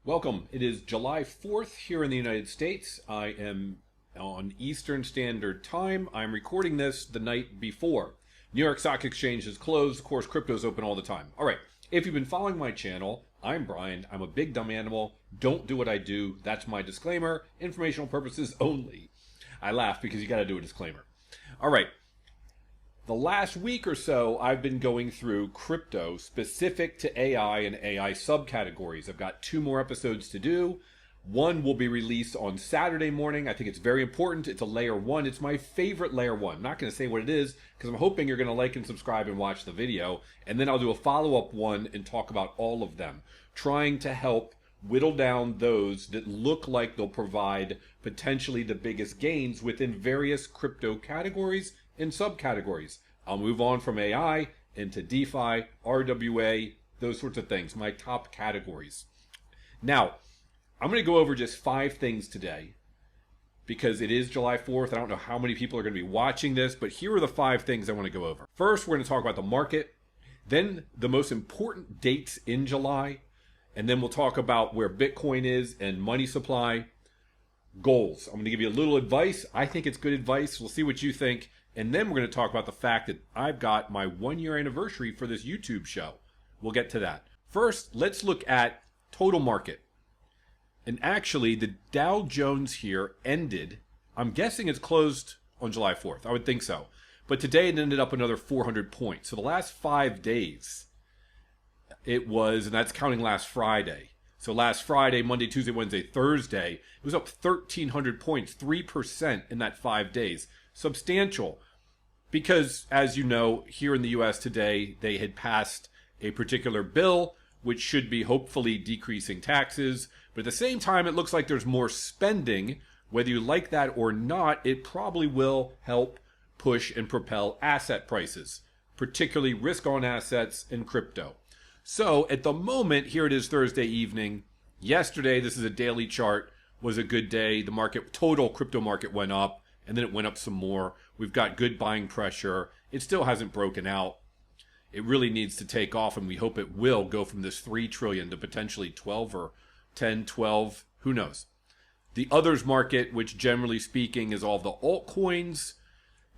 Welcome. It is July 4th here in the United States. I am on Eastern Standard Time. I'm recording this the night before. New York Stock Exchange is closed. Of course, crypto's open all the time. All right. If you've been following my channel, I'm Brian. I'm a big dumb animal. Don't do what I do. That's my disclaimer. Informational purposes only. I laugh because you got to do a disclaimer. All right. The last week or so, I've been going through crypto specific to AI and AI subcategories. I've got 2 more episodes to do. One will be released on Saturday morning. I think it's very important. It's a layer 1. It's my favorite layer 1. I'm not going to say what it is because I'm hoping you're going to like and subscribe and watch the video. And then I'll do a follow-up one and talk about all of them, trying to help whittle down those that look like they'll provide potentially the biggest gains within various crypto categories and subcategories. I'll move on from AI into DeFi, RWA, those sorts of things, my top categories. Now, I'm going to go over just 5 things today because it is July 4th. I don't know how many people are going to be watching this, but here are the 5 things I want to go over. First, we're going to talk about the market, then the most important dates in July, and then we'll talk about where Bitcoin is and money supply. Goals. I'm going to give you a little advice. I think it's good advice. We'll see what you think. And then we're going to talk about the fact that I've got my 1-year anniversary for this YouTube show. We'll get to that. First, let's look at total market. And actually, the Dow Jones here ended, I'm guessing it's closed on July 4th. I would think so. But today it ended up another 400 points. So the last 5 days, it was, and that's counting last Friday. So last Friday, Monday, Tuesday, Wednesday, Thursday, it was up 1,300 points, 3% in that 5 days. Substantial. Because, as you know, here in the U.S. today, they had passed a particular bill which should be hopefully decreasing taxes. But at the same time, it looks like there's more spending. Whether you like that or not, it probably will help push and propel asset prices, particularly risk-on assets and crypto. So at the moment, here it is Thursday evening. Yesterday, this is a daily chart, was a good day. The market, total crypto market went up, and then it went up some more. We've got good buying pressure. It still hasn't broken out. It really needs to take off, and we hope it will go from this 3 trillion to potentially 12 or 10, 12, who knows. The others market, which generally speaking is all the altcoins.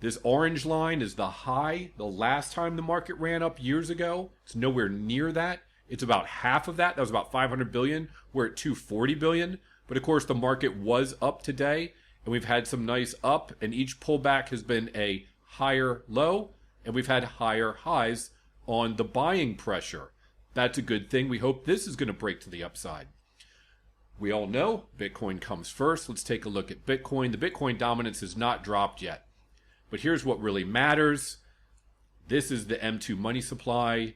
This orange line is the high. The last time the market ran up years ago, it's nowhere near that. It's about half of that. That was about 500 billion. We're at 240 billion. But of course, the market was up today, and we've had some nice up, and each pullback has been a higher low, and we've had higher highs on the buying pressure. That's a good thing. We hope this is going to break to the upside. We all know Bitcoin comes first. Let's take a look at Bitcoin. The Bitcoin dominance has not dropped yet. But here's what really matters. This is the M2 money supply.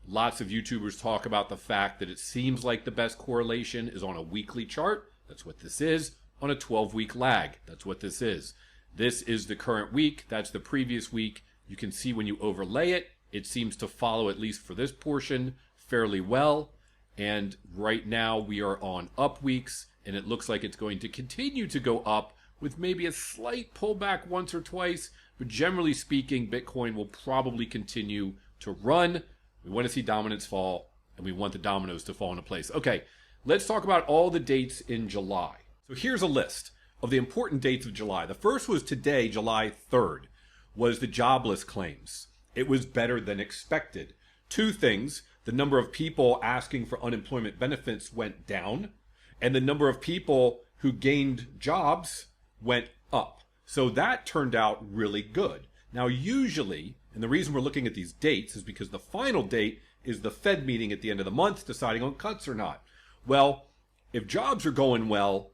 Lots of YouTubers talk about the fact that it seems like the best correlation is on a weekly chart. That's what this is. On a 12-week lag. That's what this is. This is the current week. That's the previous week. You can see when you overlay it, it seems to follow, at least for this portion, fairly well. And right now we are on up weeks, and it looks like it's going to continue to go up with maybe a slight pullback once or twice. But generally speaking, Bitcoin will probably continue to run. We want to see dominance fall, and we want the dominoes to fall into place. Okay, let's talk about all the dates in July. So here's a list of the important dates of July. The first was today, July 3rd, was the jobless claims. It was better than expected. 2 things. The number of people asking for unemployment benefits went down, and the number of people who gained jobs went up. So that turned out really good. Now, usually, and the reason we're looking at these dates is because the final date is the Fed meeting at the end of the month deciding on cuts or not. Well, if jobs are going well,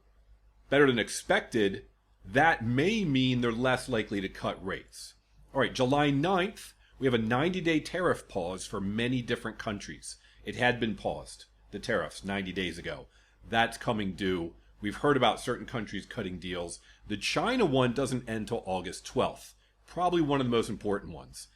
better than expected, that may mean they're less likely to cut rates. All right, July 9th, we have a 90-day tariff pause for many different countries. It had been paused, the tariffs, 90 days ago. That's coming due. We've heard about certain countries cutting deals. The China one doesn't end till August 12th. Probably one of the most important ones.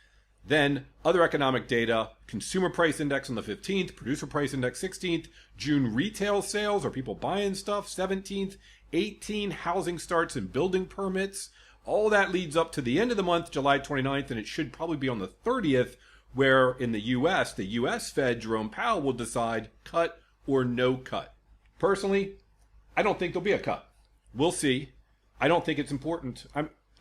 Then, other economic data, consumer price index on the 15th, producer price index 16th, June retail sales, are people buying stuff, 17th, 18, housing starts and building permits. All that leads up to the end of the month, July 29th, and it should probably be on the 30th, where in the U.S., the U.S. Fed, Jerome Powell, will decide cut or no cut. Personally, I don't think there'll be a cut. We'll see. I don't think it's important.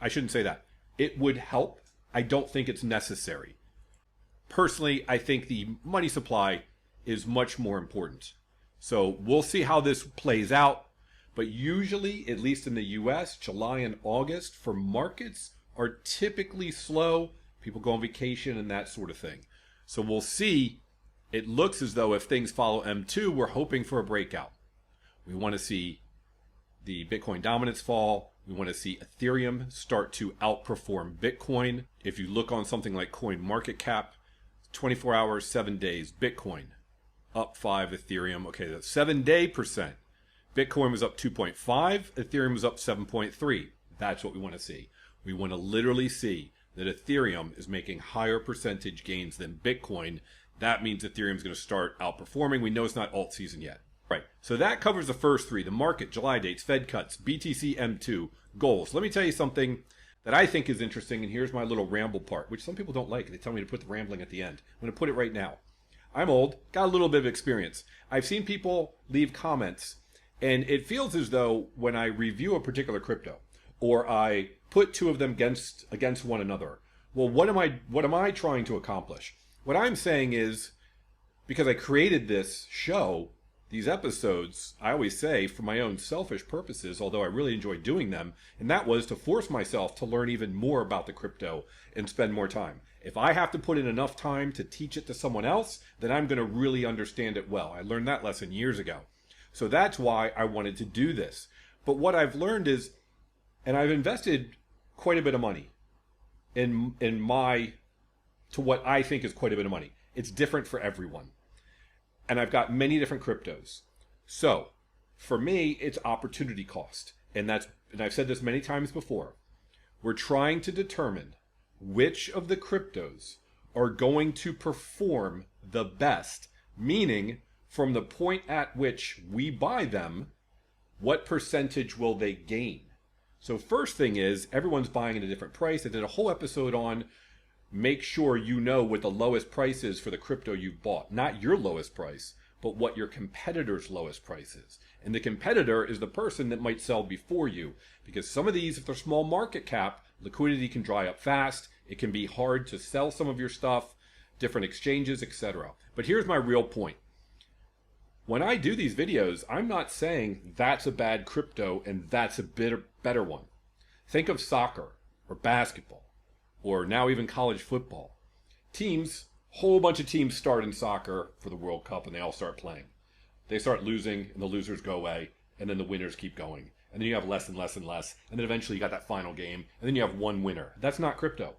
I shouldn't say that. It would help. I don't think it's necessary. Personally, I think the money supply is much more important. So we'll see how this plays out. But usually, at least in the US, July and August for markets are typically slow. People go on vacation and that sort of thing. So we'll see. It looks as though if things follow M2, we're hoping for a breakout. We want to see the Bitcoin dominance fall. We want to see Ethereum start to outperform Bitcoin. If you look on something like Coin Market Cap, 24 hours, 7 days, Bitcoin up 5, Ethereum. Okay, that's 7-day percent. Bitcoin was up 2.5, Ethereum was up 7.3. That's what we want to see. We want to literally see that Ethereum is making higher percentage gains than Bitcoin. That means Ethereum is going to start outperforming. We know it's not alt season yet. Right, so that covers the first three: the market, July dates, Fed cuts, BTC M2, goals. Let me tell you something that I think is interesting, and here's my little ramble part, which some people don't like. They tell me to put the rambling at the end. I'm going to put it right now. I'm old, got a little bit of experience. I've seen people leave comments, and it feels as though when I review a particular crypto, or I put two of them against one another, well, what am I trying to accomplish? What I'm saying is, because I created this show, these episodes, I always say, for my own selfish purposes, although I really enjoy doing them, and that was to force myself to learn even more about the crypto and spend more time. If I have to put in enough time to teach it to someone else, then I'm going to really understand it well. I learned that lesson years ago. So that's why I wanted to do this. But what I've learned is, and I've invested quite a bit of money to what I think is quite a bit of money. It's different for everyone. And I've got many different cryptos. So for me, it's opportunity cost. And I've said this many times before. We're trying to determine which of the cryptos are going to perform the best, meaning from the point at which we buy them, what percentage will they gain? So first thing is, everyone's buying at a different price. I did a whole episode on make sure you know what the lowest price is for the crypto you've bought. Not your lowest price, but what your competitor's lowest price is. And the competitor is the person that might sell before you. Because some of these, if they're small market cap, liquidity can dry up fast. It can be hard to sell some of your stuff, different exchanges, etc. But here's my real point. When I do these videos, I'm not saying that's a bad crypto and that's a better one. Think of soccer or basketball, or now even college football. Whole bunch of teams start in soccer for the World Cup and they all start playing. They start losing and the losers go away and then the winners keep going. And then you have less and less and less. And then eventually you got that final game and then you have one winner. That's not crypto.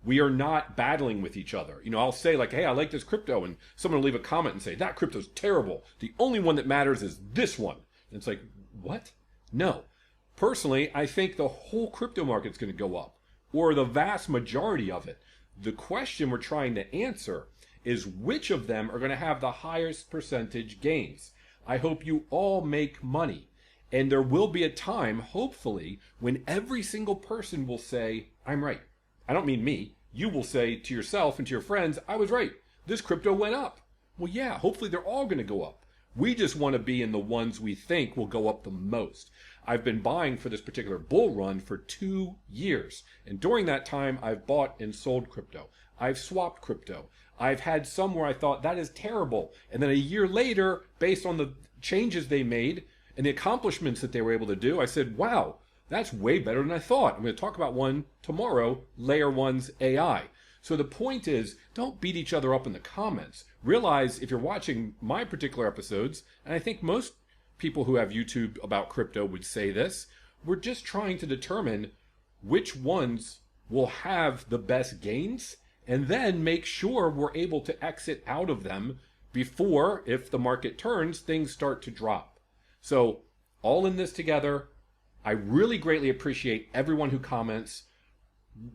We are not battling with each other. I'll say like, hey, I like this crypto, and someone will leave a comment and say, that crypto's terrible. The only one that matters is this one. And it's like, what? No. Personally, I think the whole crypto market's going to go up, or the vast majority of it. The question we're trying to answer is which of them are going to have the highest percentage gains. I hope you all make money. And there will be a time, hopefully, when every single person will say, I'm right. I don't mean me. You will say to yourself and to your friends, I was right. This crypto went up. Well, yeah, hopefully they're all going to go up. We just want to be in the ones we think will go up the most. I've been buying for this particular bull run for 2 years. And during that time, I've bought and sold crypto. I've swapped crypto. I've had some where I thought that is terrible. And then a year later, based on the changes they made and the accomplishments that they were able to do, I said, wow, that's way better than I thought. I'm going to talk about one tomorrow, Layer 1's AI. So the point is, don't beat each other up in the comments. Realize if you're watching my particular episodes, and I think most people who have YouTube about crypto would say this, we're just trying to determine which ones will have the best gains, and then make sure we're able to exit out of them before, if the market turns, things start to drop. So all in this together, I really greatly appreciate everyone who comments,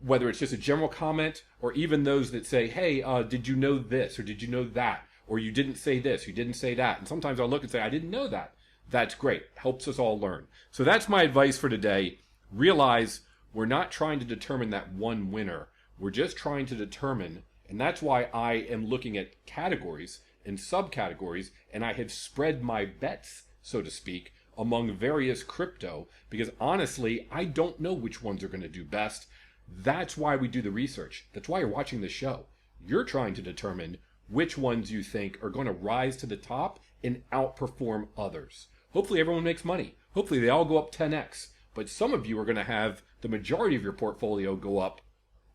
whether it's just a general comment or even those that say, hey, did you know this or did you know that? Or you didn't say this, you didn't say that. And sometimes I'll look and say, I didn't know that. That's great. Helps us all learn. So that's my advice for today. Realize we're not trying to determine that one winner. We're just trying to determine, and that's why I am looking at categories and subcategories, and I have spread my bets so to speak, among various crypto, because honestly, I don't know which ones are going to do best. That's why we do the research. That's why you're watching this show. You're trying to determine which ones you think are going to rise to the top and outperform others. Hopefully everyone makes money. Hopefully they all go up 10x. But some of you are going to have the majority of your portfolio go up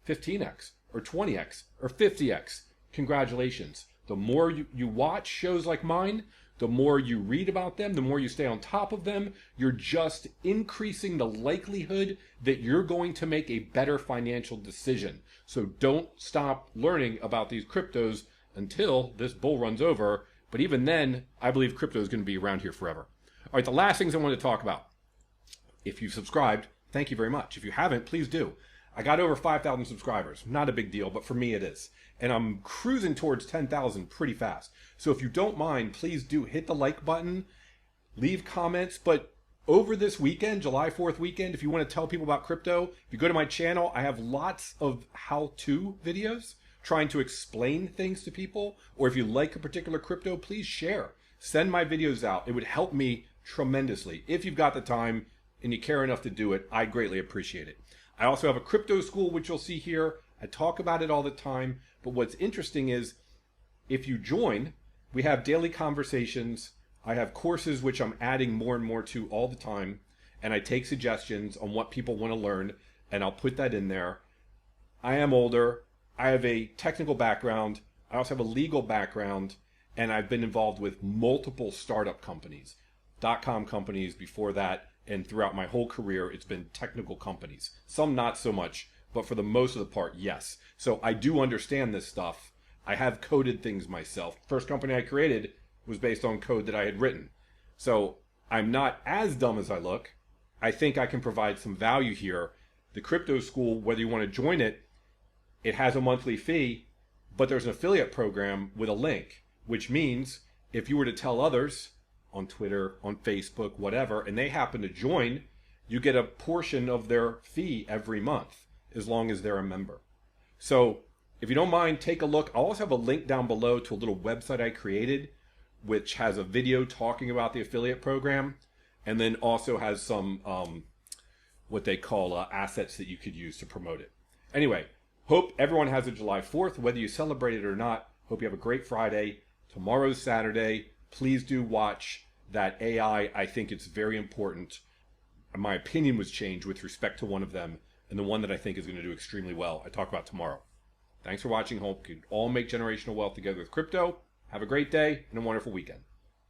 15x or 20x or 50x. Congratulations. The more you watch shows like mine, the more you read about them, the more you stay on top of them, you're just increasing the likelihood that you're going to make a better financial decision. So don't stop learning about these cryptos until this bull runs over. But even then, I believe crypto is going to be around here forever. All right, the last things I want to talk about. If you've subscribed, thank you very much. If you haven't, please do. I got over 5,000 subscribers. Not a big deal, but for me it is. And I'm cruising towards 10,000 pretty fast. So if you don't mind, please do hit the like button, leave comments. But over this weekend, July 4th weekend, if you want to tell people about crypto, if you go to my channel, I have lots of how-to videos trying to explain things to people. Or if you like a particular crypto, please share. Send my videos out. It would help me tremendously. If you've got the time and you care enough to do it, I greatly appreciate it. I also have a crypto school, which you'll see here. I talk about it all the time. But what's interesting is if you join, we have daily conversations. I have courses, which I'm adding more and more to all the time. And I take suggestions on what people want to learn, and I'll put that in there. I am older. I have a technical background. I also have a legal background. And I've been involved with multiple startup companies, .com companies before that. And throughout my whole career, it's been technical companies. Some not so much, but for the most of the part, yes. So I do understand this stuff. I have coded things myself. First company I created was based on code that I had written. So I'm not as dumb as I look. I think I can provide some value here. The crypto school, whether you want to join it, it has a monthly fee, but there's an affiliate program with a link, which means if you were to tell others on Twitter, on Facebook, whatever, and they happen to join, you get a portion of their fee every month, as long as they're a member. So if you don't mind, take a look. I'll also have a link down below to a little website I created, which has a video talking about the affiliate program, and then also has some what they call assets that you could use to promote it. Anyway, hope everyone has a July 4th, whether you celebrate it or not. Hope you have a great Friday. Tomorrow's Saturday. Please do watch that AI. I think it's very important. My opinion was changed with respect to one of them, and the one that I think is going to do extremely well, I talk about tomorrow. Thanks for watching. Hope you can all make generational wealth together with crypto. Have a great day and a wonderful weekend.